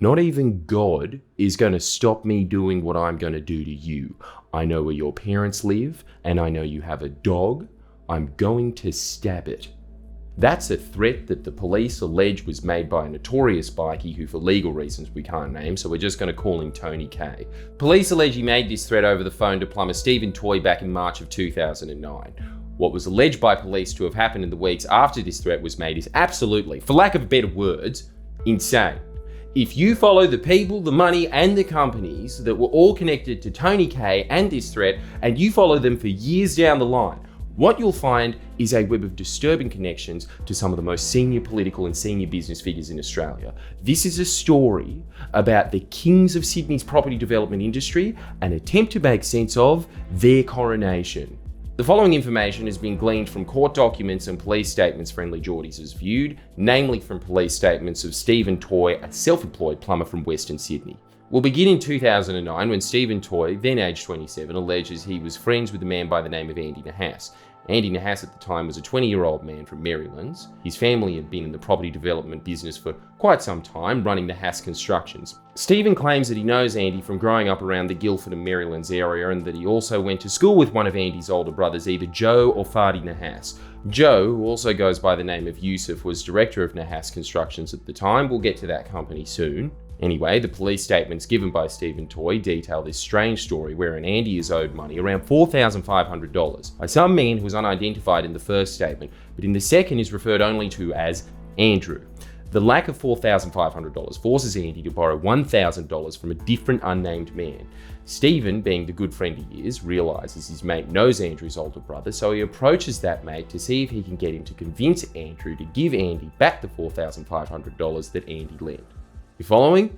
Not even God is going to stop me doing what I'm going to do to you. I know where your parents live, and I know you have a dog. I'm going to stab it. That's a threat that the police allege was made by a notorious bikie who, for legal reasons we can't name, so we're just going to call him Tony K. Police allege he made this threat over the phone to plumber Stephen Toy back in March of 2009. What was alleged by police to have happened in the weeks after this threat was made is absolutely, for lack of better words, insane. If you follow the people, the money, and the companies that were all connected to Tony K and this threat, and you follow them for years down the line, what you'll find is a web of disturbing connections to some of the most senior political and senior business figures in Australia. This is a story about the kings of Sydney's property development industry, an attempt to make sense of their coronation. The following information has been gleaned from court documents and police statements Friendly Jordies has viewed, namely from police statements of Stephen Toy, a self-employed plumber from Western Sydney. We'll begin in 2009 when Stephen Toy, then aged 27, alleges he was friends with a man by the name of Andy Nahas. Andy Nahas at the time was a 20-year-old man from Marylands. His family had been in the property development business for quite some time, running Nahas Constructions. Stephen claims that he knows Andy from growing up around the Guildford and Marylands area, and that he also went to school with one of Andy's older brothers, either Joe or Fadi Nahas. Joe, who also goes by the name of Yusuf, was director of Nahas Constructions at the time. We'll get to that company soon. Anyway, the police statements given by Stephen Toy detail this strange story wherein Andy is owed money, around $4,500, by some man who was unidentified in the first statement, but in the second is referred only to as Andrew. The lack of $4,500 forces Andy to borrow $1,000 from a different unnamed man. Stephen, being the good friend he is, realises his mate knows Andrew's older brother, so he approaches that mate to see if he can get him to convince Andrew to give Andy back the $4,500 that Andy lent. You following?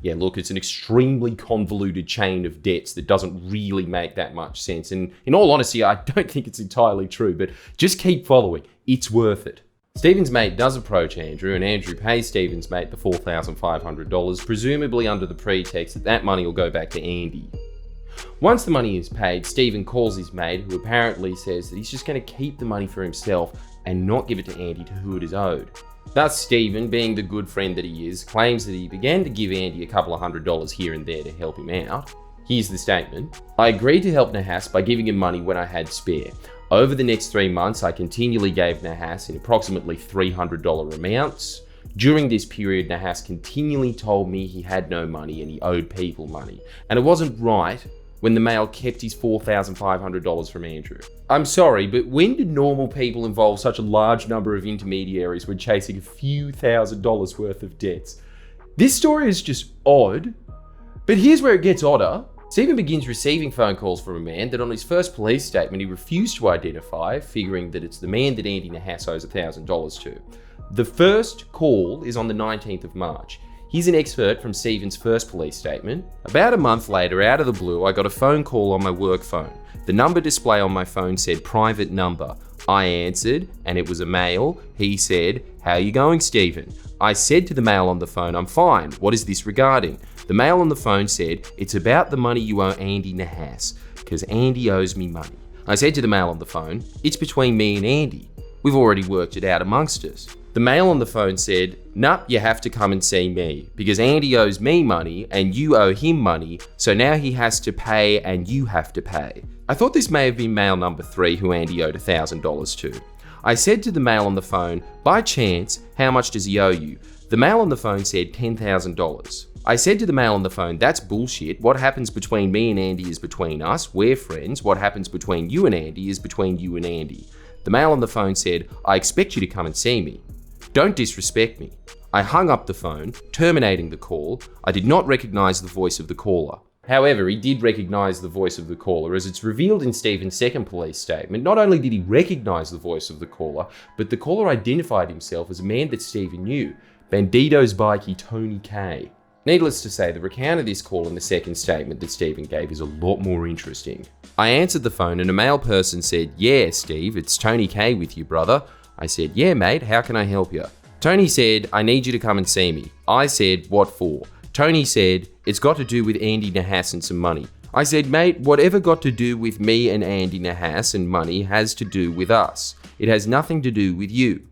Yeah, look, it's an extremely convoluted chain of debts that doesn't really make that much sense. And in all honesty, I don't think it's entirely true, but just keep following. It's worth it. Stephen's mate does approach Andrew, and Andrew pays Stephen's mate the $4,500, presumably under the pretext that that money will go back to Andy. Once the money is paid, Stephen calls his mate, who apparently says that he's just going to keep the money for himself and not give it to Andy to who it is owed. Thus, Stephen, being the good friend that he is, claims that he began to give Andy a couple of $100s here and there to help him out. Here's the statement. I agreed to help Nahas by giving him money when I had spare. Over the next 3 months, I continually gave Nahas in approximately $300 amounts. During this period, Nahas continually told me he had no money and he owed people money. And it wasn't right when the male kept his $4,500 from Andrew. I'm sorry, but when did normal people involve such a large number of intermediaries when chasing a few $1,000s worth of debts? This story is just odd, but here's where it gets odder. Stephen begins receiving phone calls from a man that on his first police statement he refused to identify, figuring that it's the man that Andy Nahas owes $1,000 to. The first call is on the 19th of March. Here's an excerpt from Stephen's first police statement. About a month later, out of the blue, I got a phone call on my work phone. The number display on my phone said private number. I answered, and it was a male. He said, "How you going, Stephen?" I said to the male on the phone, "I'm fine. What is this regarding?" The male on the phone said, "It's about the money you owe Andy Nahas, because Andy owes me money." I said to the male on the phone, "It's between me and Andy. We've already worked it out amongst us." The male on the phone said, "Nup, you have to come and see me, because Andy owes me money and you owe him money, so now he has to pay and you have to pay." I thought this may have been male number 3 who Andy owed $1,000 to. I said to the male on the phone, "By chance, how much does he owe you?" The male on the phone said $10,000. I said to the male on the phone, "That's bullshit. What happens between me and Andy is between us. We're friends. What happens between you and Andy is between you and Andy." The male on the phone said, "I expect you to come and see me. Don't disrespect me." I hung up the phone, terminating the call. I did not recognize the voice of the caller. However, he did recognize the voice of the caller, as it's revealed in Stephen's second police statement. Not only did he recognize the voice of the caller, but the caller identified himself as a man that Stephen knew, Bandito's bikie Tony K. Needless to say, the recount of this call in the second statement that Stephen gave is a lot more interesting. I answered the phone and a male person said, "Yeah, Steve, it's Tony K with you, brother." I said, "Yeah, mate, how can I help you?" Tony said, "I need you to come and see me." I said, "What for?" Tony said, "It's got to do with Andy Nahas and some money." I said, "Mate, whatever got to do with me and Andy Nahas and money has to do with us. It has nothing to do with you."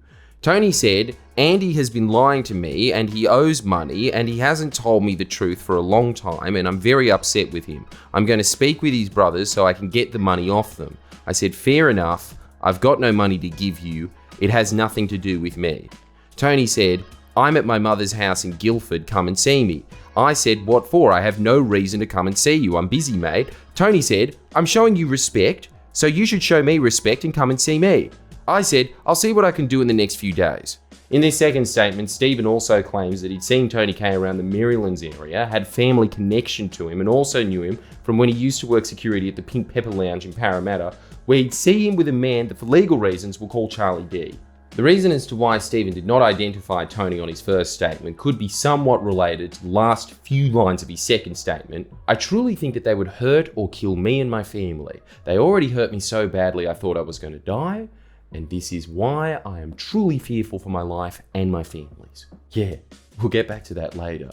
Tony said, Andy has been lying to me and he owes money and he hasn't told me the truth for a long time and I'm very upset with him. I'm going to speak with his brothers so I can get the money off them. I said, fair enough. I've got no money to give you. It has nothing to do with me. Tony said, I'm at my mother's house in Guildford, come and see me. I said, what for? I have no reason to come and see you. I'm busy, mate. Tony said, I'm showing you respect, so you should show me respect and come and see me. I said, I'll see what I can do in the next few days. In this second statement, Stephen also claims that he'd seen Tony K around the Marylands area, had family connection to him, and also knew him from when he used to work security at the Pink Pepper Lounge in Parramatta, where he'd see him with a man that for legal reasons we'll call Charlie D. The reason as to why Stephen did not identify Tony on his first statement could be somewhat related to the last few lines of his second statement. I truly think that they would hurt or kill me and my family. They already hurt me so badly I thought I was going to die, and this is why I am truly fearful for my life and my family's. Yeah, we'll get back to that later.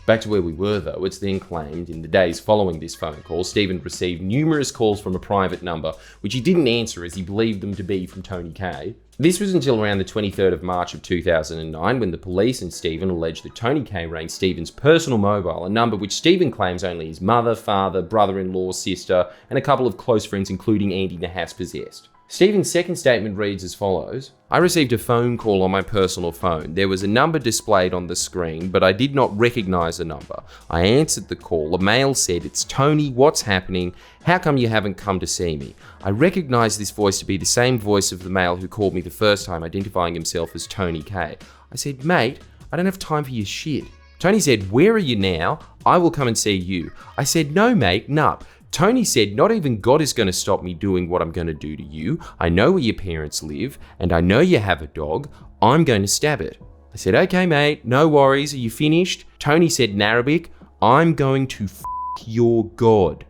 Back to where we were though, it's then claimed in the days following this phone call, Stephen received numerous calls from a private number, which he didn't answer as he believed them to be from Tony K. This was until around the 23rd of March of 2009 when the police and Stephen alleged that Tony K rang Stephen's personal mobile, a number which Stephen claims only his mother, father, brother-in-law, sister, and a couple of close friends including Andy Nahas possessed. Stephen's second statement reads as follows. I received a phone call on my personal phone. There was a number displayed on the screen, but I did not recognize the number. I answered the call. A male said, it's Tony, what's happening? How come you haven't come to see me? I recognized this voice to be the same voice of the male who called me the first time, identifying himself as Tony K. I said, mate, I don't have time for your shit. Tony said, where are you now? I will come and see you. I said, no mate, nup. Tony said, not even God is going to stop me doing what I'm going to do to you. I know where your parents live, and I know you have a dog. I'm going to stab it. I said, okay, mate, no worries. Are you finished? Tony said in Arabic, I'm going to f*** your God.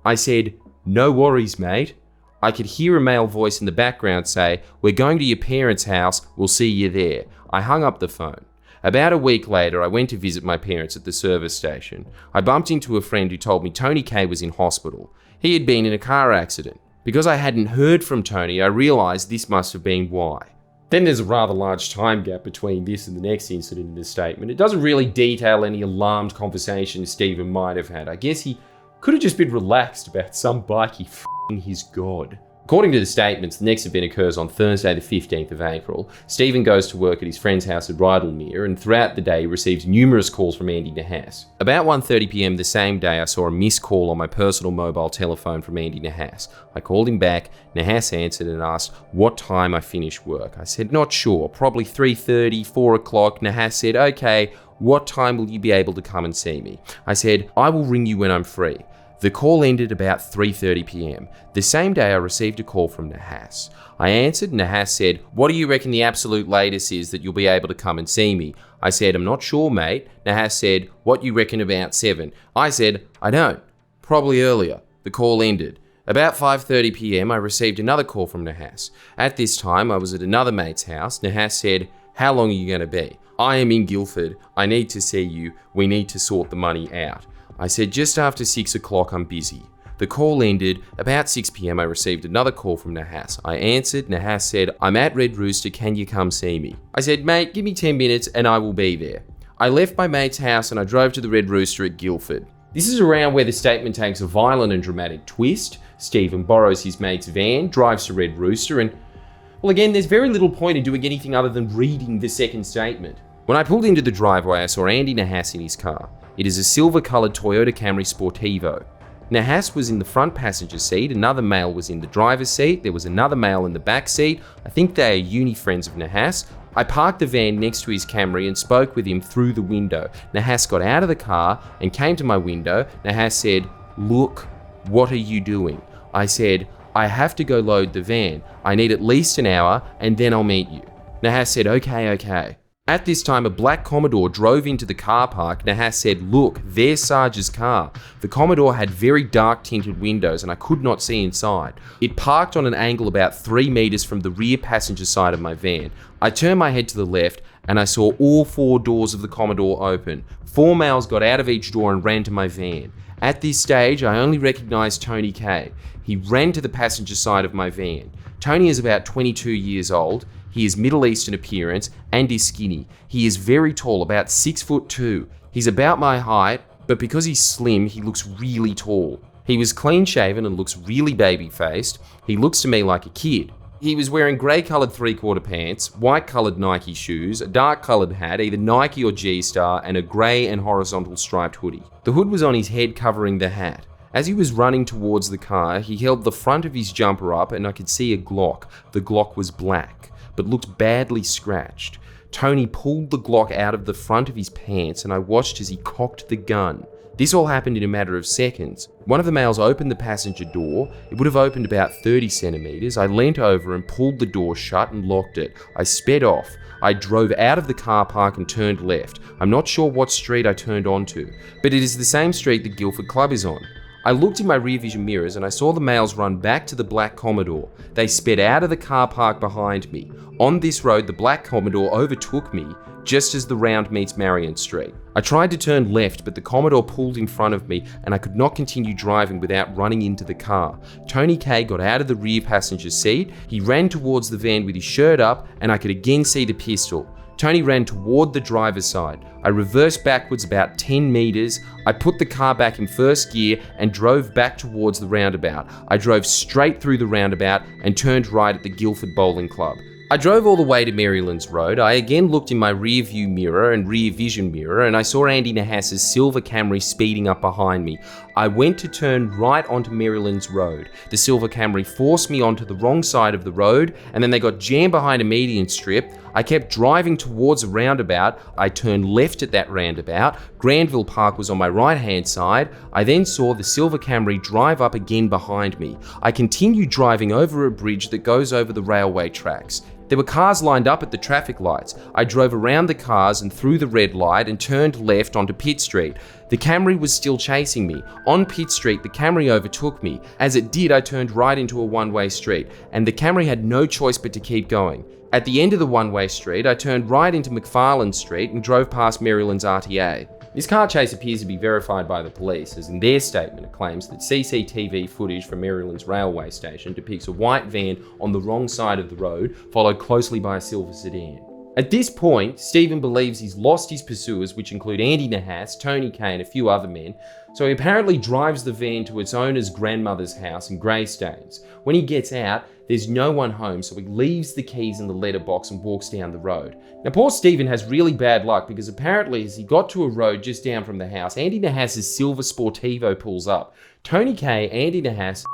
I said, no worries, mate. I could hear a male voice in the background say, we're going to your parents' house. We'll see you there. I hung up the phone. About a week later, I went to visit my parents at the service station. I bumped into a friend who told me Tony K was in hospital. He had been in a car accident. Because I hadn't heard from Tony, I realised this must have been why. Then there's a rather large time gap between this and the next incident in the statement. It doesn't really detail any alarmed conversations Stephen might have had. I guess he could have just been relaxed about some bikey f***ing his God. According to the statements, the next event occurs on Thursday the 15th of April. Stephen goes to work at his friend's house at Rydalmere, and throughout the day he receives numerous calls from Andy Nahas. About 1:30 PM the same day, I saw a missed call on my personal mobile telephone from Andy Nahas. I called him back. Nahas answered and asked what time I finished work. I said, not sure, probably 3:30, 4 o'clock. Nahas said, okay, what time will you be able to come and see me? I said, I will ring you when I'm free. The call ended about 3:30 PM. The same day I received a call from Nahas. I answered. Nahas said, what do you reckon the absolute latest is that you'll be able to come and see me? I said, I'm not sure, mate. Nahas said, what you reckon about 7? I said, I don't. Probably earlier. The call ended. About 5:30 PM I received another call from Nahas. At this time I was at another mate's house. Nahas said, how long are you going to be? I am in Guildford. I need to see you. We need to sort the money out. I said, just after 6 o'clock, I'm busy. The call ended. About 6 PM, I received another call from Nahas. I answered. Nahas said, I'm at Red Rooster, can you come see me? I said, mate, give me 10 minutes and I will be there. I left my mate's house and I drove to the Red Rooster at Guildford. This is around where the statement takes a violent and dramatic twist. Stephen borrows his mate's van, drives to Red Rooster, and, well, again, there's very little point in doing anything other than reading the second statement. When I pulled into the driveway, I saw Andy Nahas in his car. It is a silver-coloured Toyota Camry Sportivo. Nahas was in the front passenger seat, another male was in the driver's seat, there was another male in the back seat. I think they are uni friends of Nahas. I parked the van next to his Camry and spoke with him through the window. Nahas got out of the car and came to my window. Nahas said, look, what are you doing? I said, I have to go load the van. I need at least an hour and then I'll meet you. Nahas said, okay. At this time, a black Commodore drove into the car park. Nahas said, look, there's Sarge's car. The Commodore had very dark tinted windows and I could not see inside. It parked on an angle about 3 meters from the rear passenger side of my van. I turned my head to the left and I saw all 4 doors of the Commodore open. 4 males got out of each door and ran to my van. At this stage, I only recognized Tony K. He ran to the passenger side of my van. Tony is about 22 years old. He is Middle Eastern appearance and is skinny. He is very tall, about 6'2". He's about my height, but because he's slim, he looks really tall. He was clean shaven and looks really baby-faced. He looks to me like a kid. He was wearing grey-coloured three-quarter pants, white-coloured Nike shoes, a dark-coloured hat, either Nike or G-Star, and a grey and horizontal striped hoodie. The hood was on his head covering the hat. As he was running towards the car, he held the front of his jumper up and I could see a Glock. The Glock was black, but looked badly scratched. Tony pulled the Glock out of the front of his pants and I watched as he cocked the gun. This all happened in a matter of seconds. One of the males opened the passenger door. It would have opened about 30 centimeters. I leant over and pulled the door shut and locked it. I sped off. I drove out of the car park and turned left. I'm not sure what street I turned onto, but it is the same street the Guildford Club is on. I looked in my rear vision mirrors and I saw the males run back to the black Commodore. They sped out of the car park behind me. On this road, the black Commodore overtook me just as the round meets Marion Street. I tried to turn left, but the Commodore pulled in front of me and I could not continue driving without running into the car. Tony K got out of the rear passenger seat. He ran towards the van with his shirt up and I could again see the pistol. Tony ran toward the driver's side. I reversed backwards about 10 meters. I put the car back in first gear and drove back towards the roundabout. I drove straight through the roundabout and turned right at the Guildford Bowling Club. I drove all the way to Marylands Road. I again looked in my rear view mirror and rear vision mirror and I saw Andy Nahas's silver Camry speeding up behind me. I went to turn right onto Marylands Road. The silver Camry forced me onto the wrong side of the road and then they got jammed behind a median strip. I kept driving towards a roundabout. I turned left at that roundabout. Granville Park was on my right hand side. I then saw the silver Camry drive up again behind me. I continued driving over a bridge that goes over the railway tracks. There were cars lined up at the traffic lights. I drove around the cars and through the red light and turned left onto Pitt Street. The Camry was still chasing me. On Pitt Street, the Camry overtook me. As it did, I turned right into a one-way street, and the Camry had no choice but to keep going. At the end of the one-way street, I turned right into McFarland Street and drove past Maryland's RTA. This car chase appears to be verified by the police, as in their statement it claims that CCTV footage from Maryland's railway station depicts a white van on the wrong side of the road, followed closely by a silver sedan. At this point, Stephen believes he's lost his pursuers, which include Andy Nahas, Tony K and a few other men, so he apparently drives the van to its owner's grandmother's house in Greystanes. When he gets out, there's no one home, so he leaves the keys in the letterbox and walks down the road. Now, poor Stephen has really bad luck because apparently as he got to a road just down from the house, Andy Nahas's silver Sportivo pulls up. Tony K, Andy Nahas,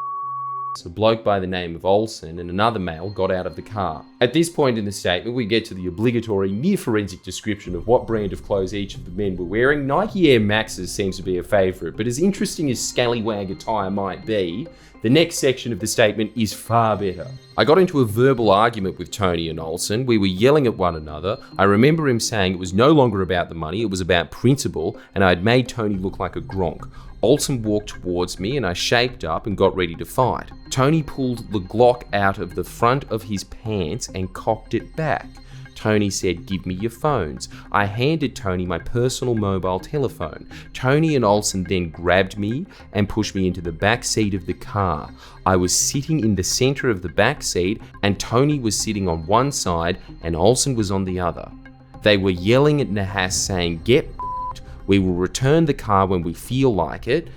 a bloke by the name of Olsen and another male got out of the car. At this point in the statement, we get to the obligatory near-forensic description of what brand of clothes each of the men were wearing. Nike Air Maxes seems to be a favourite, but as interesting as scallywag attire might be, the next section of the statement is far better. I got into a verbal argument with Tony and Olsen. We were yelling at one another. I remember him saying it was no longer about the money, it was about principle, and I had made Tony look like a gronk. Olsen walked towards me and I shaped up and got ready to fight. Tony pulled the Glock out of the front of his pants and cocked it back. Tony said, "Give me your phones." I handed Tony my personal mobile telephone. Tony and Olsen then grabbed me and pushed me into the back seat of the car. I was sitting in the center of the back seat and Tony was sitting on one side and Olsen was on the other. They were yelling at Nahas saying, "Get we will return the car when we feel like it."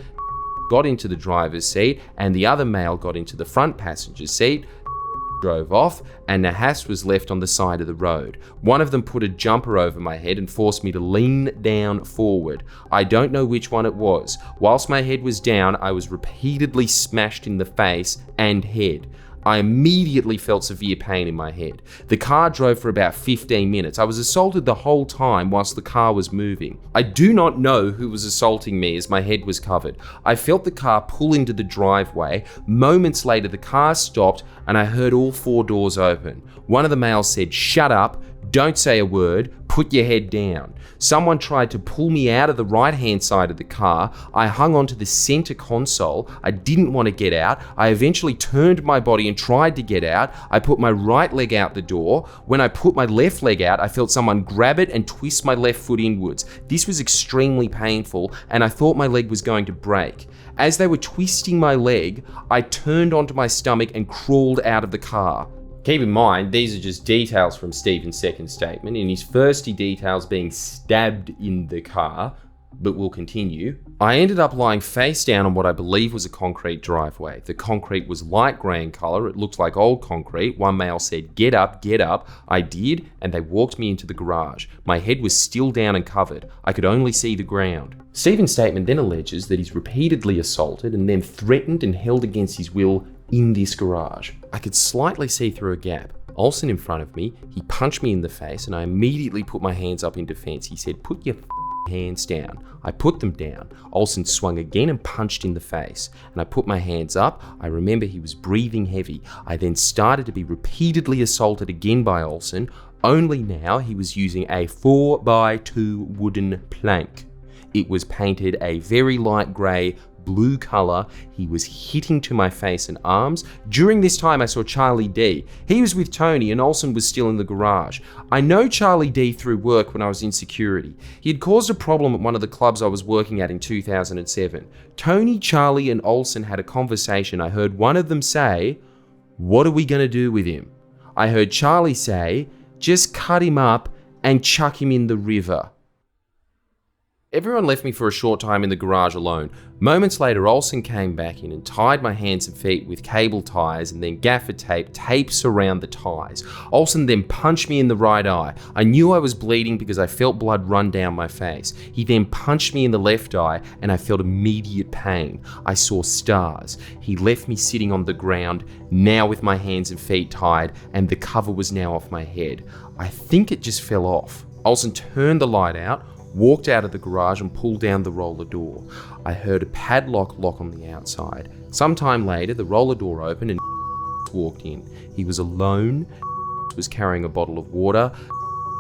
Got into the driver's seat and the other male got into the front passenger seat, drove off, and Nahas was left on the side of the road. One of them put a jumper over my head and forced me to lean down forward. I don't know which one it was. Whilst my head was down, I was repeatedly smashed in the face and head. I immediately felt severe pain in my head. The car drove for about 15 minutes. I was assaulted the whole time whilst the car was moving. I do not know who was assaulting me as my head was covered. I felt the car pull into the driveway. Moments later, the car stopped and I heard all four doors open. One of the males said, "Shut up, don't say a word, put your head down." Someone tried to pull me out of the right-hand side of the car. I hung onto the center console. I didn't want to get out. I eventually turned my body and tried to get out. I put my right leg out the door. When I put my left leg out, I felt someone grab it and twist my left foot inwards. This was extremely painful, and I thought my leg was going to break. As they were twisting my leg, I turned onto my stomach and crawled out of the car. Keep in mind, these are just details from Stephen's second statement. In his first, he details being stabbed in the car, but we'll continue. I ended up lying face down on what I believe was a concrete driveway. The concrete was light grey in colour. It looked like old concrete. One male said, "Get up, get up." I did, and they walked me into the garage. My head was still down and covered. I could only see the ground. Stephen's statement then alleges that he's repeatedly assaulted and then threatened and held against his will in this garage. I could slightly see through a gap. Olsen in front of me, he punched me in the face, and I immediately put my hands up in defense. He said, "Put your hands down." I put them down. Olsen swung again and punched in the face, and I put my hands up. I remember he was breathing heavy. I then started to be repeatedly assaulted again by Olsen, only now he was using a 4x2 wooden plank. It was painted a very light grey blue colour. He was hitting to my face and arms. During this time I saw Charlie D. He was with Tony and Olsen was still in the garage. I know Charlie D through work when I was in security. He had caused a problem at one of the clubs I was working at in 2007. Tony, Charlie and Olsen had a conversation. I heard one of them say, "What are we going to do with him?" I heard Charlie say, "Just cut him up and chuck him in the river." Everyone left me for a short time in the garage alone. Moments later, Olsen came back in and tied my hands and feet with cable ties and then gaffer tapes around the ties. Olsen then punched me in the right eye. I knew I was bleeding because I felt blood run down my face. He then punched me in the left eye and I felt immediate pain. I saw stars. He left me sitting on the ground, now with my hands and feet tied, and the cover was now off my head. I think it just fell off. Olsen turned the light out, walked out of the garage and pulled down the roller door. I heard a padlock lock on the outside. Sometime later, the roller door opened and walked in. He was alone, was carrying a bottle of water,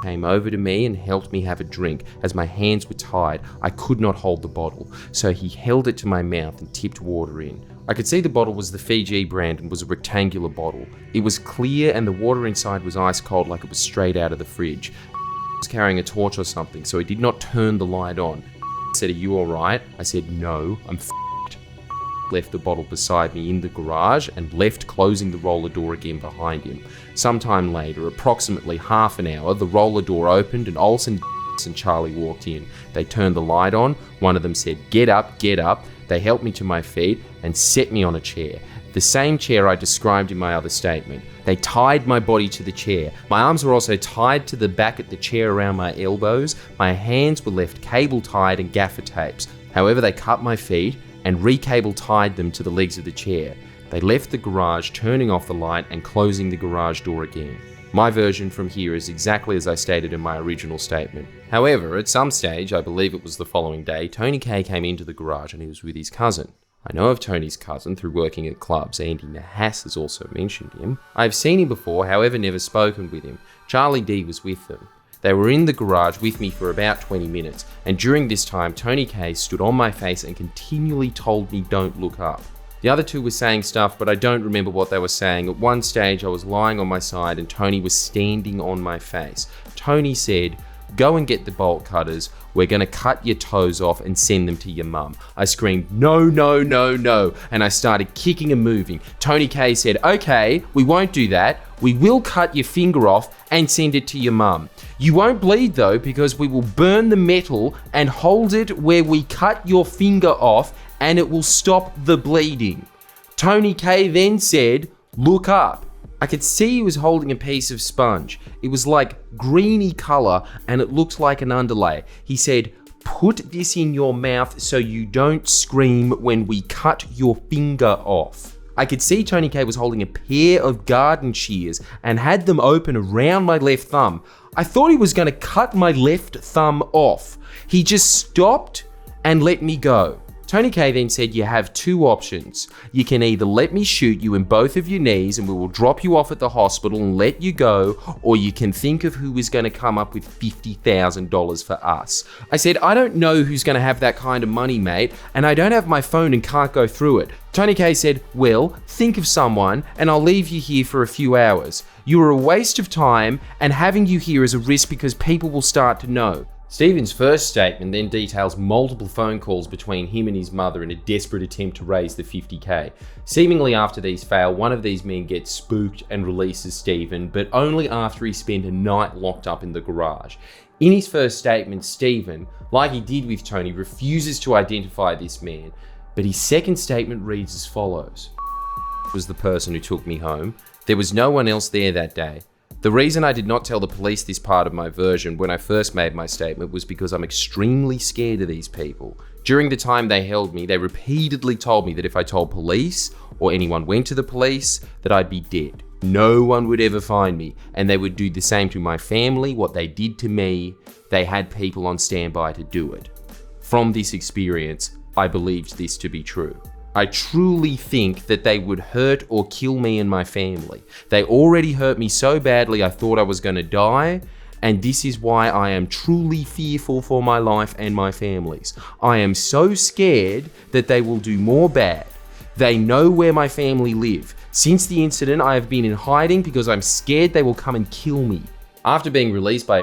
came over to me and helped me have a drink. As my hands were tied, I could not hold the bottle, so he held it to my mouth and tipped water in. I could see the bottle was the Fiji brand and was a rectangular bottle. It was clear and the water inside was ice cold like it was straight out of the fridge. Was carrying a torch or something, so he did not turn the light on. He said, "Are you alright?" I said, "No, I'm f***ed." Left the bottle beside me in the garage and left, closing the roller door again behind him. Sometime later, approximately half an hour, the roller door opened and Olsen and Charlie walked in. They turned the light on. One of them said, "Get up, get up." They helped me to my feet and set me on a chair. The same chair I described in my other statement. They tied my body to the chair. My arms were also tied to the back of the chair around my elbows. My hands were left cable tied and gaffer tapes. However, they cut my feet and re-cable tied them to the legs of the chair. They left the garage, turning off the light and closing the garage door again. My version from here is exactly as I stated in my original statement. However, at some stage, I believe it was the following day, Tony K came into the garage and he was with his cousin. I know of Tony's cousin through working at clubs. Andy Nahas has also mentioned him. I've seen him before, however never spoken with him. Charlie D was with them. They were in the garage with me for about 20 minutes, and during this time Tony K stood on my face and continually told me don't look up. The other two were saying stuff, but I don't remember what they were saying. At one stage I was lying on my side and Tony was standing on my face. Tony said, "Go and get the bolt cutters. We're going to cut your toes off and send them to your mum." I screamed, "No, no, no, no," and I started kicking and moving. Tony K said, "Okay, we won't do that. We will cut your finger off and send it to your mum. You won't bleed though, because we will burn the metal and hold it where we cut your finger off and it will stop the bleeding." Tony K then said, "Look up." I could see he was holding a piece of sponge. It was like greeny colour and it looked like an underlay. He said, "Put this in your mouth so you don't scream when we cut your finger off." I could see Tony K was holding a pair of garden shears and had them open around my left thumb. I thought he was going to cut my left thumb off. He just stopped and let me go. Tony K then said, "You have two options. You can either let me shoot you in both of your knees and we will drop you off at the hospital and let you go, or you can think of who is going to come up with $50,000 for us." I said, "I don't know who's going to have that kind of money, mate, and I don't have my phone and can't go through it." Tony K said, "Well, think of someone and I'll leave you here for a few hours. You are a waste of time and having you here is a risk because people will start to know." Stephen's first statement then details multiple phone calls between him and his mother in a desperate attempt to raise the $50,000. Seemingly after these fail, one of these men gets spooked and releases Stephen, but only after he spent a night locked up in the garage. In his first statement, Stephen, like he did with Tony, refuses to identify this man, but his second statement reads as follows. Was the person who took me home. There was no one else there that day. The reason I did not tell the police this part of my version when I first made my statement was because I'm extremely scared of these people. During the time they held me, they repeatedly told me that if I told police or anyone went to the police, that I'd be dead. No one would ever find me, and they would do the same to my family. What they did to me, they had people on standby to do it. From this experience, I believed this to be true. I truly think that they would hurt or kill me and my family. They already hurt me so badly I thought I was going to die, and this is why I am truly fearful for my life and my family's. I am so scared that they will do more bad. They know where my family live. Since the incident, I have been in hiding because I'm scared they will come and kill me. After being released by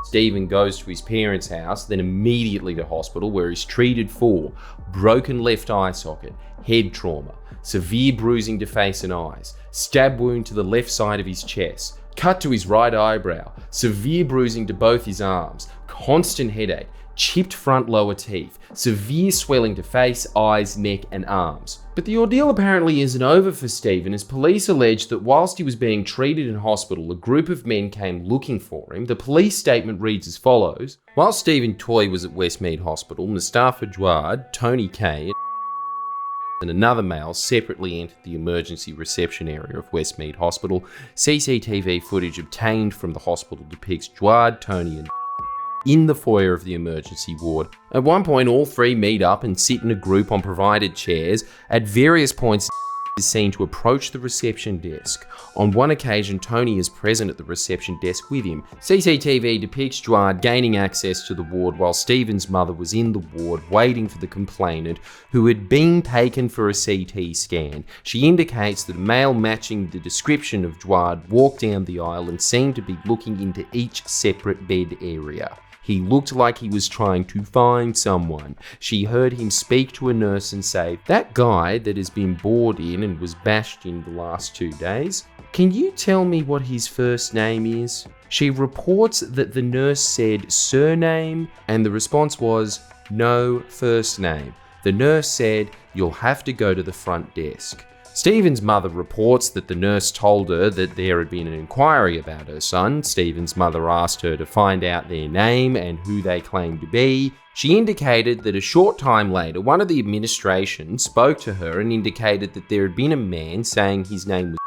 Stephen goes to his parents' house, then immediately to hospital where he's treated for broken left eye socket, head trauma, severe bruising to face and eyes, stab wound to the left side of his chest, cut to his right eyebrow, severe bruising to both his arms, constant headache, chipped front lower teeth, severe swelling to face, eyes, neck and arms. But the ordeal apparently isn't over for Stephen, as police allege that whilst he was being treated in hospital, a group of men came looking for him. The police statement reads as follows. While Stephen Toy was at Westmead Hospital, Mustafa Jawad, Tony Kay and another male separately entered the emergency reception area of Westmead Hospital. CCTV footage obtained from the hospital depicts Jawad, Tony and in the foyer of the emergency ward. At one point, all three meet up and sit in a group on provided chairs. At various points, is seen to approach the reception desk. On one occasion, Tony is present at the reception desk with him. CCTV depicts Jawad gaining access to the ward while Stephen's mother was in the ward waiting for the complainant, who had been taken for a CT scan. She indicates that a male matching the description of Jawad walked down the aisle and seemed to be looking into each separate bed area. He looked like he was trying to find someone. She heard him speak to a nurse and say, "That guy that has been bored in and was bashed in the last 2 days, can you tell me what his first name is?" She reports that the nurse said surname and the response was no first name. The nurse said, "You'll have to go to the front desk." Stephen's mother reports that the nurse told her that there had been an inquiry about her son. Stephen's mother asked her to find out their name and who they claimed to be. She indicated that a short time later, one of the administration spoke to her and indicated that there had been a man saying his name was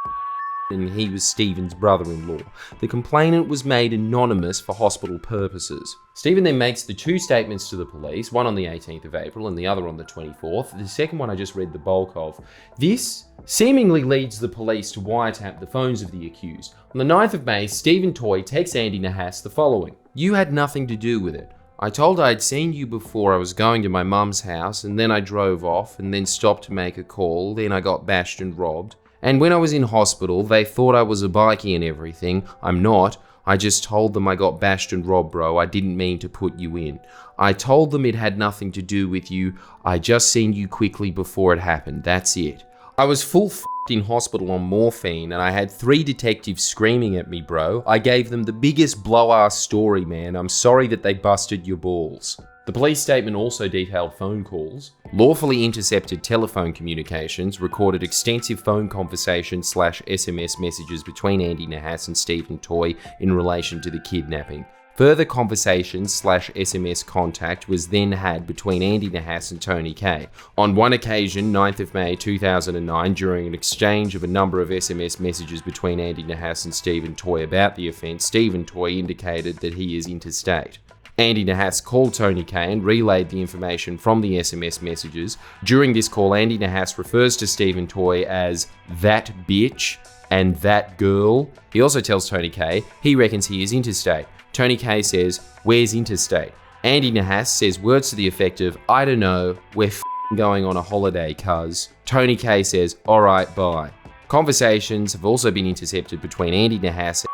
and he was Stephen's brother-in-law. The complainant was made anonymous for hospital purposes. Stephen then makes the two statements to the police, one on the 18th of April and the other on the 24th. The second one I just read the bulk of. This seemingly leads the police to wiretap the phones of the accused. On the 9th of May, Stephen Toy texts Andy Nahas the following. "You had nothing to do with it. I told I'd seen you before I was going to my mum's house, and then I drove off and then stopped to make a call, then I got bashed and robbed. And when I was in hospital, they thought I was a bikie and everything. I'm not. I just told them I got bashed and robbed, bro. I didn't mean to put you in. I told them it had nothing to do with you. I just seen you quickly before it happened. That's it. I was full f***ed in hospital on morphine and I had 3 detectives screaming at me, bro. I gave them the biggest blow-ass story, man. I'm sorry that they busted your balls." The police statement also detailed phone calls, lawfully intercepted telephone communications, recorded extensive phone conversations / SMS messages between Andy Nahas and Stephen Toy in relation to the kidnapping. Further conversations / SMS contact was then had between Andy Nahas and Tony Kay. On one occasion, 9th of May 2009, during an exchange of a number of SMS messages between Andy Nahas and Stephen Toy about the offence, Stephen Toy indicated that he is interstate. Andy Nahas called Tony Kay and relayed the information from the SMS messages. During this call, Andy Nahas refers to Stephen Toy as that bitch and that girl. He also tells Tony Kay he reckons he is interstate. Tony Kay says, "Where's interstate?" Andy Nahas says words to the effect of, "I don't know, we're going on a holiday, cuz." Tony Kay says, "Alright, bye." Conversations have also been intercepted between Andy Nahas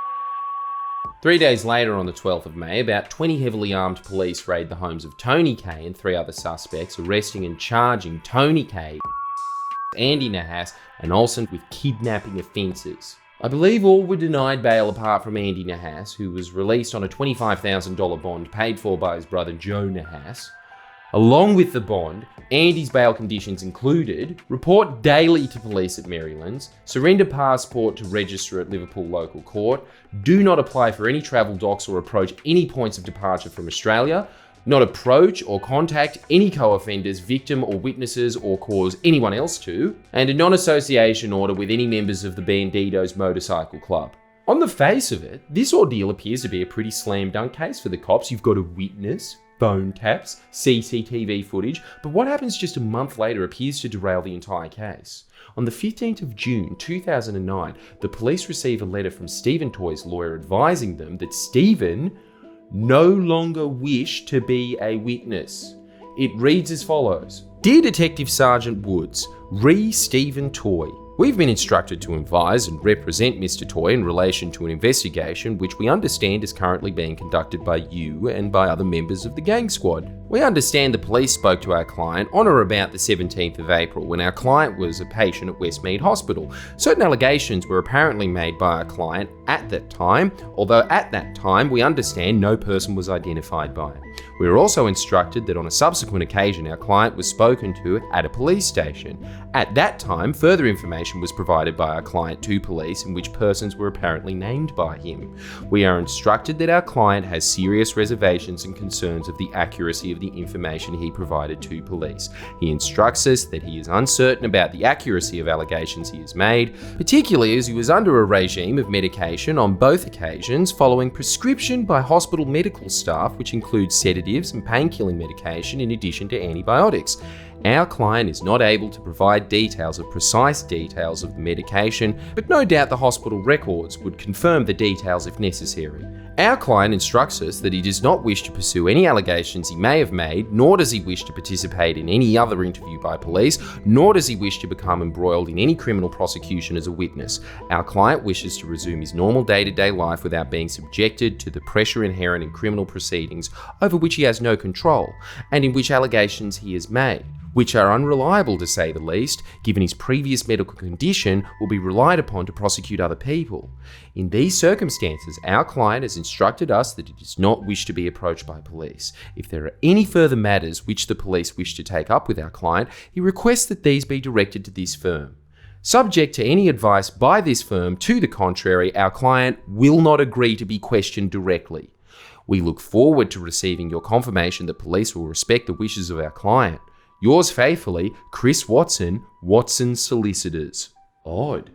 3 days later, on the 12th of May, about 20 heavily armed police raid the homes of Tony K and 3 other suspects, arresting and charging Tony K, Andy Nahas, and Olsen with kidnapping offences. I believe all were denied bail apart from Andy Nahas, who was released on a $25,000 bond paid for by his brother Joe Nahas. Along with the bond, Andy's bail conditions included report daily to police at Marylands, surrender passport to register at Liverpool local court, do not apply for any travel docs or approach any points of departure from Australia, not approach or contact any co-offenders, victim or witnesses or cause anyone else to, and a non-association order with any members of the Bandidos Motorcycle Club. On the face of it, this ordeal appears to be a pretty slam dunk case for the cops. You've got a witness, phone taps, CCTV footage, but what happens just a month later appears to derail the entire case. On the 15th of June 2009, the police receive a letter from Stephen Toy's lawyer advising them that Stephen no longer wished to be a witness. It reads as follows: Dear Detective Sergeant Woods, re Stephen Toy. We've been instructed to advise and represent Mr. Toy in relation to an investigation which we understand is currently being conducted by you and by other members of the gang squad. We understand the police spoke to our client on or about the 17th of April when our client was a patient at Westmead Hospital. Certain allegations were apparently made by our client at that time, although at that time we understand no person was identified by it. We were also instructed that on a subsequent occasion our client was spoken to at a police station. At that time, further information was provided by our client to police in which persons were apparently named by him. We are instructed that our client has serious reservations and concerns of the accuracy of the information he provided to police. He instructs us that he is uncertain about the accuracy of allegations he has made, particularly as he was under a regime of medication on both occasions following prescription by hospital medical staff, which includes sedatives and painkilling medication in addition to antibiotics. Our client is not able to provide precise details of the medication, but no doubt the hospital records would confirm the details if necessary. Our client instructs us that he does not wish to pursue any allegations he may have made, nor does he wish to participate in any other interview by police, nor does he wish to become embroiled in any criminal prosecution as a witness. Our client wishes to resume his normal day-to-day life without being subjected to the pressure inherent in criminal proceedings over which he has no control, and in which allegations he has made, which are unreliable to say the least, given his previous medical condition, will be relied upon to prosecute other people. In these circumstances, our client has instructed us that he does not wish to be approached by police. If there are any further matters which the police wish to take up with our client, he requests that these be directed to this firm. Subject to any advice by this firm to the contrary, our client will not agree to be questioned directly. We look forward to receiving your confirmation that police will respect the wishes of our client. Yours faithfully, Chris Watson, Watson Solicitors. Odd.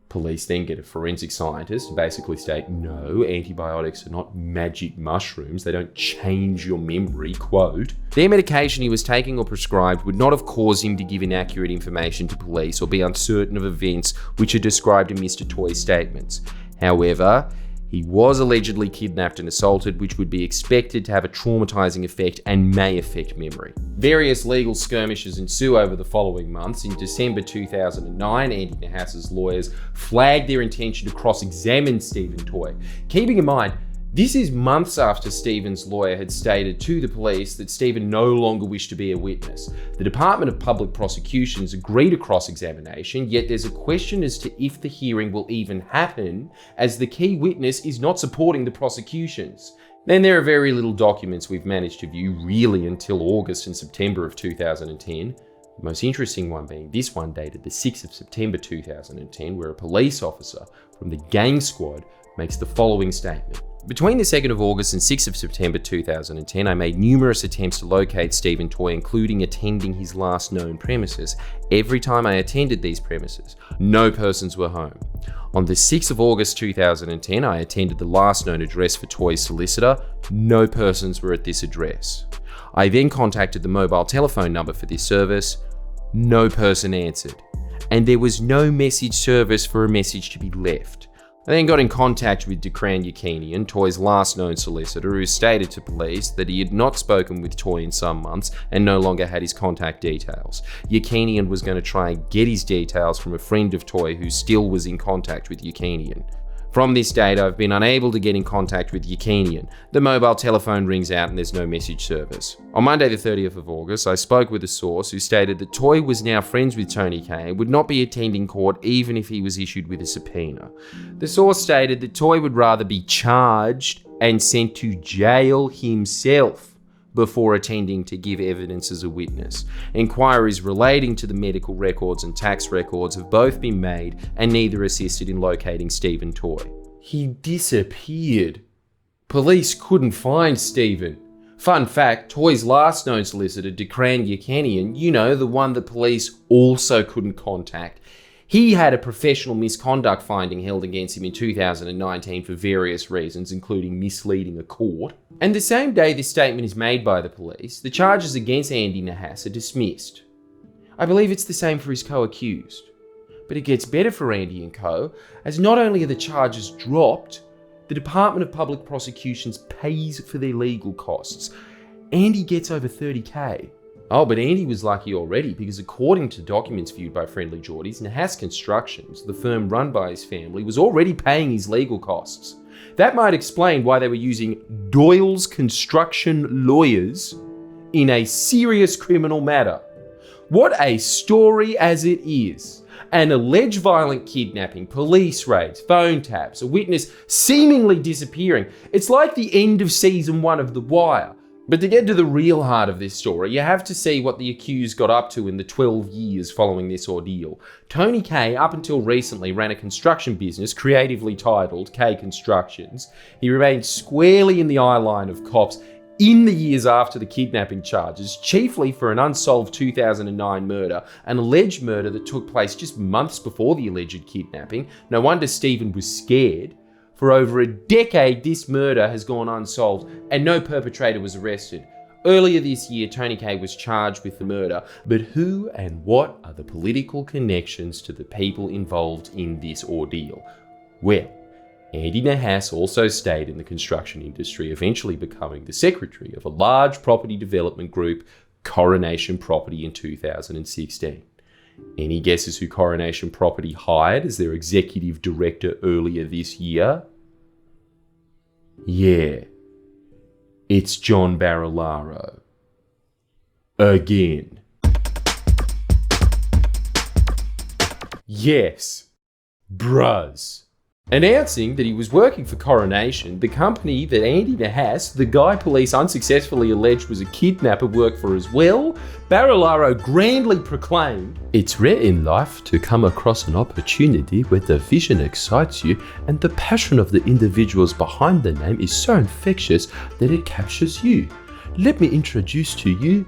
Police then get a forensic scientist to basically state, no, antibiotics are not magic mushrooms, they don't change your memory, quote. Their medication he was taking or prescribed would not have caused him to give inaccurate information to police or be uncertain of events which are described in Mr. Toy's statements. However, he was allegedly kidnapped and assaulted, which would be expected to have a traumatizing effect and may affect memory. Various legal skirmishes ensue over the following months. In December 2009, Andy Nahas's lawyers flagged their intention to cross-examine Stephen Toy. Keeping in mind, this is months after Stephen's lawyer had stated to the police that Stephen no longer wished to be a witness. The Department of Public Prosecutions agreed to cross-examination, yet there's a question as to if the hearing will even happen, as the key witness is not supporting the prosecutions. Then there are very little documents we've managed to view really until August and September of 2010. The most interesting one being this one dated the 6th of September 2010, where a police officer from the gang squad makes the following statement. Between the 2nd of August and 6th of September 2010, I made numerous attempts to locate Stephen Toy, including attending his last known premises. Every time I attended these premises, no persons were home. On the 6th of August 2010, I attended the last known address for Toy's solicitor. No persons were at this address. I then contacted the mobile telephone number for this service. No person answered. And there was no message service for a message to be left. I then got in contact with Decran Yakinian, Toy's last known solicitor, who stated to police that he had not spoken with Toy in some months and no longer had his contact details. Yakinian was going to try and get his details from a friend of Toy who still was in contact with Yakinian. From this date, I've been unable to get in contact with Yakinian. The mobile telephone rings out and there's no message service. On Monday the 30th of August, I spoke with a source who stated that Toy was now friends with Tony K and would not be attending court even if he was issued with a subpoena. The source stated that Toy would rather be charged and sent to jail himself before attending to give evidence as a witness. Inquiries relating to the medical records and tax records have both been made and neither assisted in locating Stephen Toy. He disappeared. Police couldn't find Stephen. Fun fact, Toy's last known solicitor, Decran Yakanian, the one that police also couldn't contact, he had a professional misconduct finding held against him in 2019 for various reasons, including misleading a court. And the same day this statement is made by the police, the charges against Andy Nahas are dismissed. I believe it's the same for his co-accused. But it gets better for Andy and co, as not only are the charges dropped, the Department of Public Prosecutions pays for their legal costs. Andy gets over $30,000. Oh, but Andy was lucky already because according to documents viewed by friendlyjordies, Nahas Constructions, the firm run by his family, was already paying his legal costs. That might explain why they were using Doyle's construction lawyers in a serious criminal matter. What a story as it is. An alleged violent kidnapping, police raids, phone taps, a witness seemingly disappearing. It's like the end of season 1 of The Wire. But to get to the real heart of this story, you have to see what the accused got up to in the 12 years following this ordeal. Tony K, up until recently, ran a construction business creatively titled K Constructions. He remained squarely in the eye line of cops in the years after the kidnapping charges, chiefly for an unsolved 2009 murder, an alleged murder that took place just months before the alleged kidnapping. No wonder Stephen was scared. For over a decade, this murder has gone unsolved and no perpetrator was arrested. Earlier this year, Tony K was charged with the murder, but who and what are the political connections to the people involved in this ordeal? Well, Andy Nahas also stayed in the construction industry, eventually becoming the secretary of a large property development group, Coronation Property, in 2016. Any guesses who Coronation Property hired as their executive director earlier this year? Yeah, it's John Barilaro. Again. Yes, bruz. Announcing that he was working for Coronation, the company that Andy Nahas, the guy police unsuccessfully alleged was a kidnapper, worked for as well, Barilaro grandly proclaimed, "It's rare in life to come across an opportunity where the vision excites you and the passion of the individuals behind the name is so infectious that it captures you. Let me introduce to you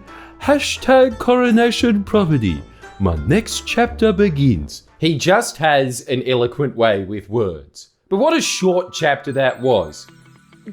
#Coronation Property. My next chapter begins." He just has an eloquent way with words. But what a short chapter that was.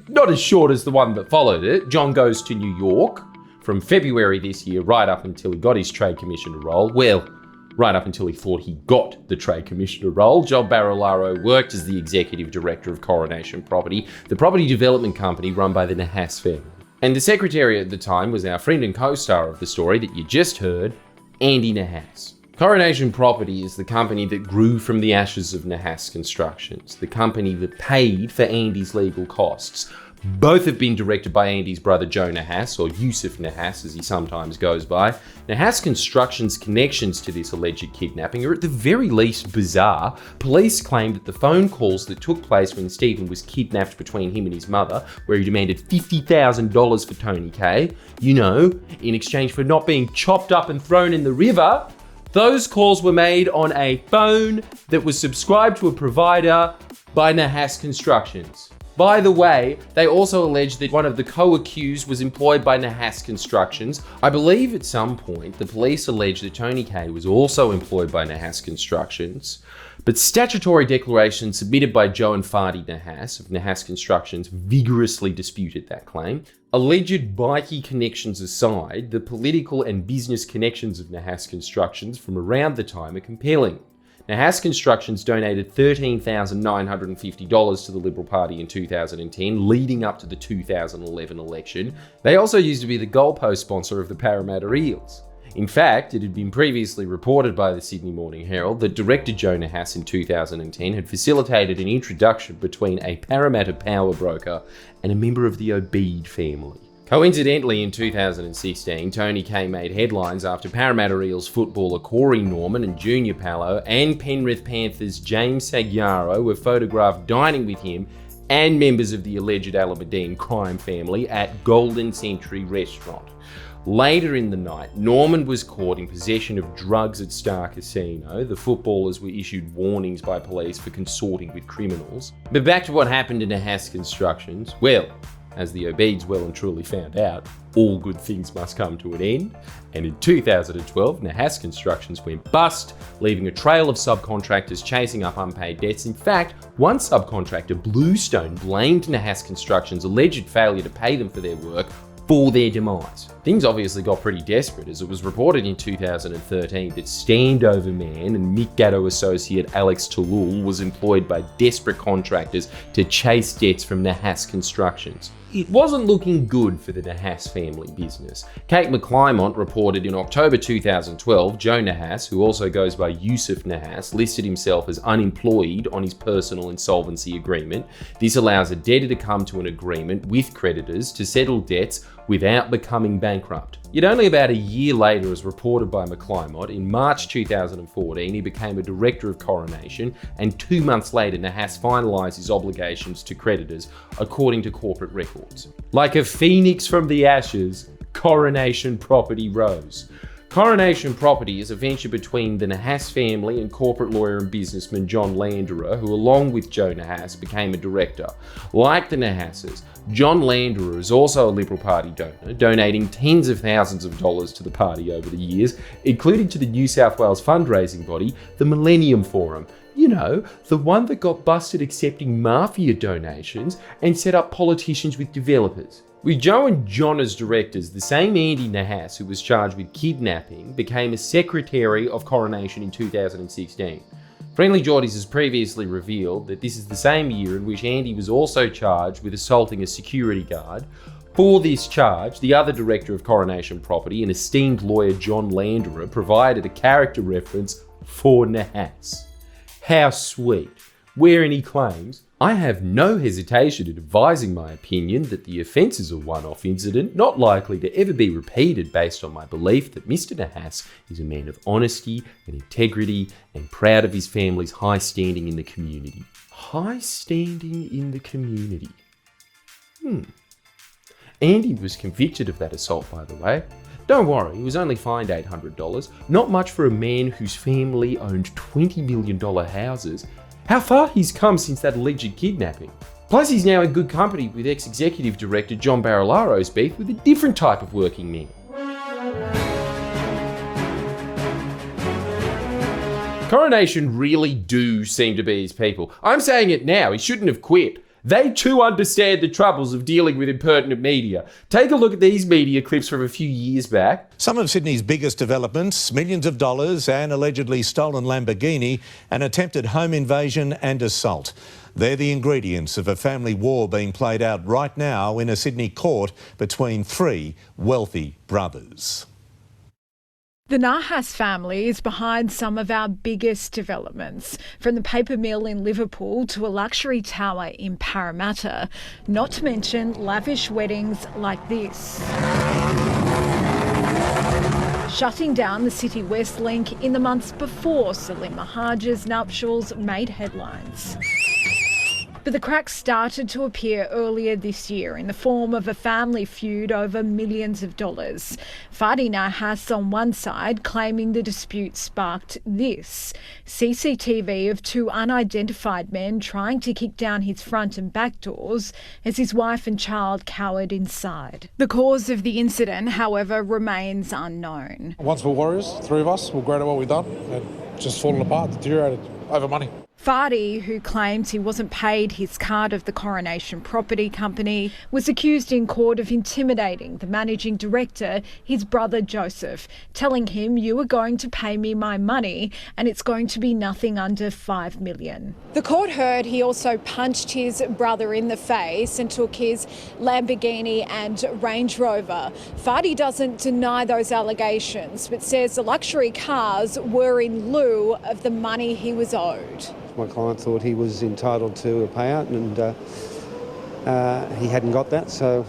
Not as short as the one that followed it. John goes to New York from February this year right up until he got his trade commissioner role. Well, right up until he thought he got the trade commissioner role. John Barilaro worked as the executive director of Coronation Property, the property development company run by the Nahas family. And the secretary at the time was our friend and co-star of the story that you just heard, Andy Nahas. Coronation Property is the company that grew from the ashes of Nahas Constructions, the company that paid for Andy's legal costs. Both have been directed by Andy's brother Joe Nahas, or Yusuf Nahas as he sometimes goes by. Nahas Construction's connections to this alleged kidnapping are at the very least bizarre. Police claim that the phone calls that took place when Stephen was kidnapped between him and his mother, where he demanded $50,000 for Tony K, in exchange for not being chopped up and thrown in the river, those calls were made on a phone that was subscribed to a provider by Nahas Constructions. By the way, they also alleged that one of the co-accused was employed by Nahas Constructions. I believe at some point the police alleged that Tony K was also employed by Nahas Constructions, but statutory declarations submitted by Joe and Fadi Nahas of Nahas Constructions vigorously disputed that claim. Alleged bikie connections aside, the political and business connections of Nahas Constructions from around the time are compelling. Nahas Constructions donated $13,950 to the Liberal Party in 2010, leading up to the 2011 election. They also used to be the goalpost sponsor of the Parramatta Eels. In fact, it had been previously reported by the Sydney Morning Herald that director Joe Nahas in 2010 had facilitated an introduction between a Parramatta power broker and a member of the Obeid family. Coincidentally, in 2016, Tony Kay made headlines after Parramatta Eels footballer Corey Norman and Junior Palo and Penrith Panthers James Sagiaro were photographed dining with him and members of the alleged Alameddine crime family at Golden Century Restaurant. Later in the night, Norman was caught in possession of drugs at Star Casino. The footballers were issued warnings by police for consorting with criminals. But back to what happened to Nahas Constructions. Well, as the Obeids well and truly found out, all good things must come to an end. And in 2012, Nahas Constructions went bust, leaving a trail of subcontractors chasing up unpaid debts. In fact, one subcontractor, Bluestone, blamed Nahas Constructions' alleged failure to pay them for their work for their demise. Things obviously got pretty desperate, as it was reported in 2013 that Standover Man and Mick Gatto associate Alex Talul was employed by desperate contractors to chase debts from Nahas Constructions. It wasn't looking good for the Nahas family business. Kate McClymont reported in October 2012, Joe Nahas, who also goes by Yusuf Nahas, listed himself as unemployed on his personal insolvency agreement. This allows a debtor to come to an agreement with creditors to settle debts without becoming bankrupt. Yet only about a year later, as reported by McClymont, in March 2014, he became a director of Coronation, and 2 months later, Nahas finalised his obligations to creditors, according to corporate records. Like a phoenix from the ashes, Coronation Property rose. Coronation Property is a venture between the Nahas family and corporate lawyer and businessman John Landerer, who along with Joe Nahas became a director. Like the Nahases, John Landerer is also a Liberal Party donor, donating tens of thousands of dollars to the party over the years, including to the New South Wales fundraising body, the Millennium Forum. You know, the one that got busted accepting mafia donations and set up politicians with developers. With Joe and John as directors, the same Andy Nahas, who was charged with kidnapping, became a secretary of Coronation in 2016. Friendly Jordies has previously revealed that this is the same year in which Andy was also charged with assaulting a security guard. For this charge, the other director of Coronation Property, an esteemed lawyer John Landerer, provided a character reference for Nahas. How sweet. Wherein he claims, "I have no hesitation in advising my opinion that the offence is a one-off incident, not likely to ever be repeated, based on my belief that Mr. Nahas is a man of honesty and integrity and proud of his family's high standing in the community." High standing in the community. Andy was convicted of that assault, by the way. Don't worry, he was only fined $800. Not much for a man whose family owned $20 million houses. How far he's come since that alleged kidnapping. Plus, he's now in good company with ex-executive director John Barilaro's beef with a different type of working man. Coronation really do seem to be his people. I'm saying it now, he shouldn't have quit. They too understand the troubles of dealing with impertinent media. Take a look at these media clips from a few years back. Some of Sydney's biggest developments, millions of dollars, an allegedly stolen Lamborghini, an attempted home invasion and assault. They're the ingredients of a family war being played out right now in a Sydney court between three wealthy brothers. The Nahas family is behind some of our biggest developments, from the paper mill in Liverpool to a luxury tower in Parramatta, not to mention lavish weddings like this. Shutting down the City West link in the months before Salim Mahaja's nuptials made headlines. But the cracks started to appear earlier this year in the form of a family feud over millions of dollars. Fadi Nahas on one side claiming the dispute sparked this: CCTV of two unidentified men trying to kick down his front and back doors as his wife and child cowered inside. The cause of the incident, however, remains unknown. Once we're warriors, three of us, we're great at what we've done, and just fallen apart, deteriorated over money. Fadi, who claims he wasn't paid his cut of the Coronation Property Company, was accused in court of intimidating the managing director, his brother Joseph, telling him, "You are going to pay me my money and it's going to be nothing under $5 million." The court heard he also punched his brother in the face and took his Lamborghini and Range Rover. Fadi doesn't deny those allegations, but says the luxury cars were in lieu of the money he was owed. My client thought he was entitled to a payout and he hadn't got that, so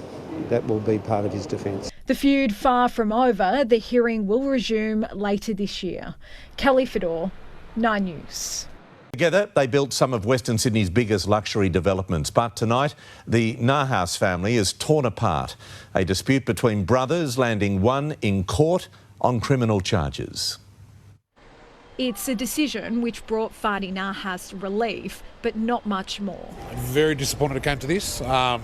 that will be part of his defence. The feud far from over. The hearing will resume later this year. Kelly Fedor, 9 News. Together, they built some of Western Sydney's biggest luxury developments. But tonight, the Nahas family is torn apart. A dispute between brothers landing one in court on criminal charges. It's a decision which brought Fadi Nahas relief, but not much more. I'm very disappointed it came to this. I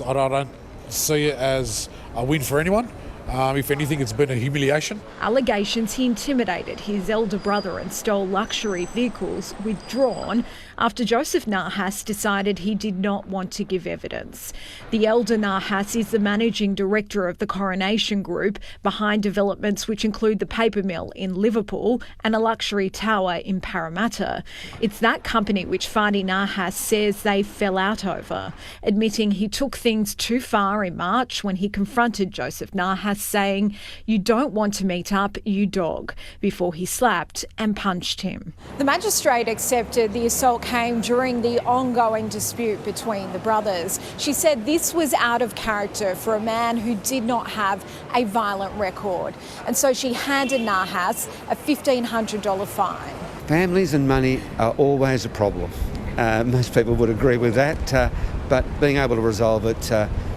don't see it as a win for anyone. If anything, it's been a humiliation. Allegations he intimidated his elder brother and stole luxury vehicles withdrawn after Joseph Nahas decided he did not want to give evidence. The elder Nahas is the managing director of the Coronation Group, behind developments which include the paper mill in Liverpool and a luxury tower in Parramatta. It's that company which Fadi Nahas says they fell out over, admitting he took things too far in March when he confronted Joseph Nahas, saying, "You don't want to meet up, you dog," before he slapped and punched him. The magistrate accepted the assault came during the ongoing dispute between the brothers. She said this was out of character for a man who did not have a violent record. And so she handed Nahas a $1,500 fine. Families and money are always a problem. Most people would agree with that, but being able to resolve it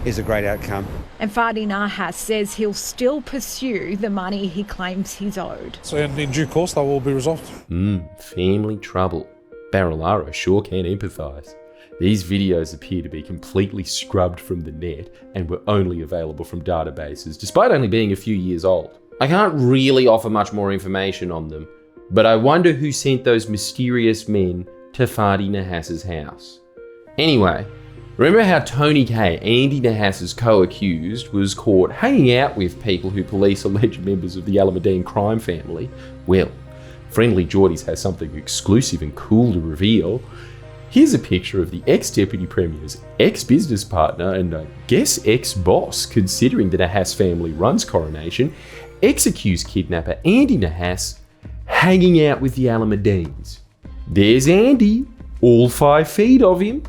is a great outcome. And Fadi Nahas says he'll still pursue the money he claims he's owed. So in due course, they will be resolved. Family trouble. Barilaro sure can empathise. These videos appear to be completely scrubbed from the net and were only available from databases, despite only being a few years old. I can't really offer much more information on them, but I wonder who sent those mysterious men to Fadi Nahas's house. Anyway, remember how Tony K, Andy Nahas's co-accused, was caught hanging out with people who police alleged members of the Alameddine crime family? Well, Friendly Jordies has something exclusive and cool to reveal. Here's a picture of the ex-Deputy Premier's ex-business partner and I guess ex-boss, considering the Nahas family runs Coronation, ex-accused kidnapper Andy Nahas hanging out with the Alameddines. There's Andy, all 5 feet of him.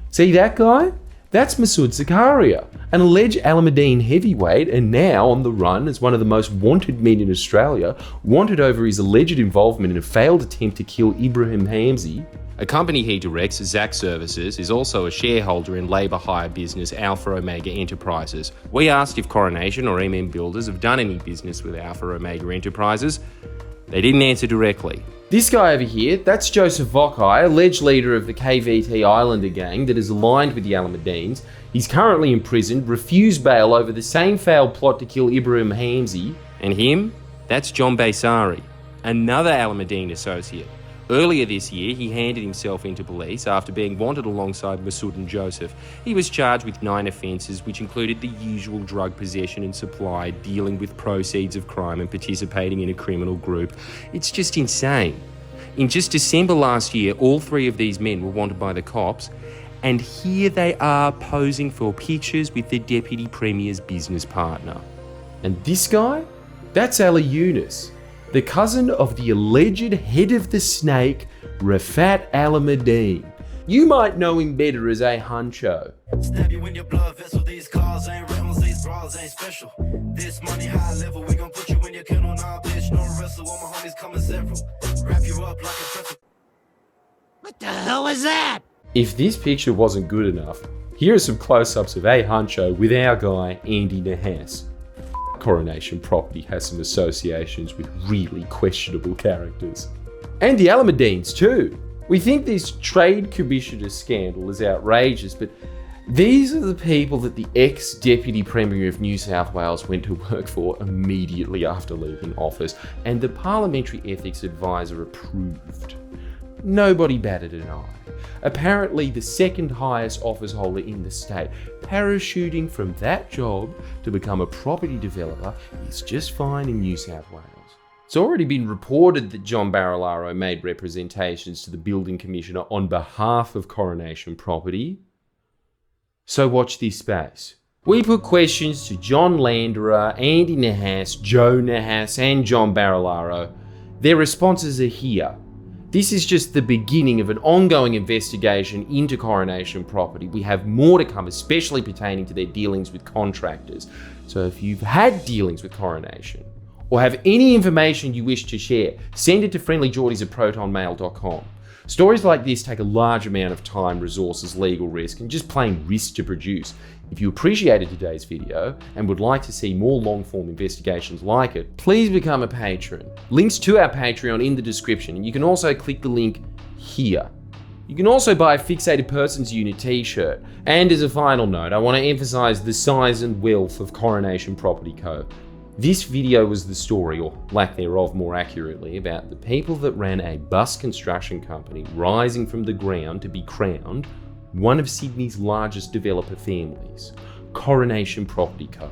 See that guy? That's Masood Zakaria, an alleged Alameddine heavyweight and now on the run as one of the most wanted men in Australia, wanted over his alleged involvement in a failed attempt to kill Ibrahim Hamzi. A company he directs, Zach Services, is also a shareholder in labour hire business Alpha Omega Enterprises. We asked if Coronation or MM Builders have done any business with Alpha Omega Enterprises. They didn't answer directly. This guy over here, that's Joseph Vokai, alleged leader of the KVT Islander gang that is aligned with the Alameddines. He's currently imprisoned, refused bail over the same failed plot to kill Ibrahim Hamzi. And him? That's John Baysari, another Alameddine associate. Earlier this year, he handed himself into police after being wanted alongside Masood and Joseph. He was charged with 9 offences, which included the usual drug possession and supply, dealing with proceeds of crime and participating in a criminal group. It's just insane. In just December last year, all 3 of these men were wanted by the cops, and here they are posing for pictures with the Deputy Premier's business partner. And this guy? That's Ali Yunus, the cousin of the alleged head of the snake, Rafat Alameddine. You might know him better as a huncho. Stab you in your blood vessel, these cars ain't rentals, these bras ain't special. This money high level, we gon' put you in your kennel, nah bitch, no wrestle, all my homies coming several. Wrap you up like a pretzel. What the hell is that? If this picture wasn't good enough, here are some close-ups of a huncho with our guy, Andy Nahas. Coronation Property has some associations with really questionable characters. And the Alameddines too. We think this Trade Commissioner scandal is outrageous, but these are the people that the ex-Deputy Premier of New South Wales went to work for immediately after leaving office, and the Parliamentary Ethics Advisor approved. nobody batted an eye. Apparently the second highest office holder in the state, parachuting from that job to become a property developer is just fine in New South Wales. It's already been reported that John Barilaro made representations to the Building Commissioner on behalf of Coronation Property. So watch this space. We put questions to John Landerer, Andy Nahas, Joe Nahas and John Barilaro. Their responses are here. This is just the beginning of an ongoing investigation into Coronation Property. We have more to come, especially pertaining to their dealings with contractors. So if you've had dealings with Coronation, or have any information you wish to share, send it to friendlyjordies@protonmail.com. Stories like this take a large amount of time, resources, legal risk, and just plain risk to produce. If you appreciated today's video and would like to see more long-form investigations like it, please become a patron. Links to our Patreon in the description, and you can also click the link here. You can also buy a Fixated Persons Unit t-shirt. And as a final note, I want to emphasize the size and wealth of Coronation Property Co. This video was the story, or lack thereof more accurately, about the people that ran a bus construction company rising from the ground to be crowned one of Sydney's largest developer families, Coronation Property Co.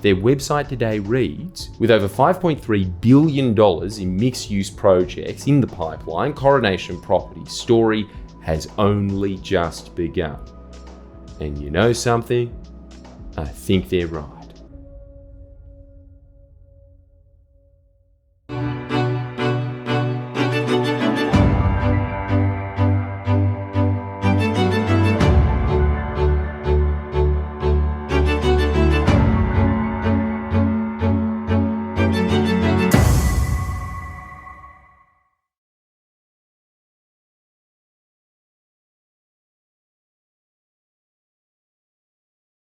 Their website today reads, with over $5.3 billion in mixed-use projects in the pipeline, Coronation Property's story has only just begun. And you know something? I think they're right.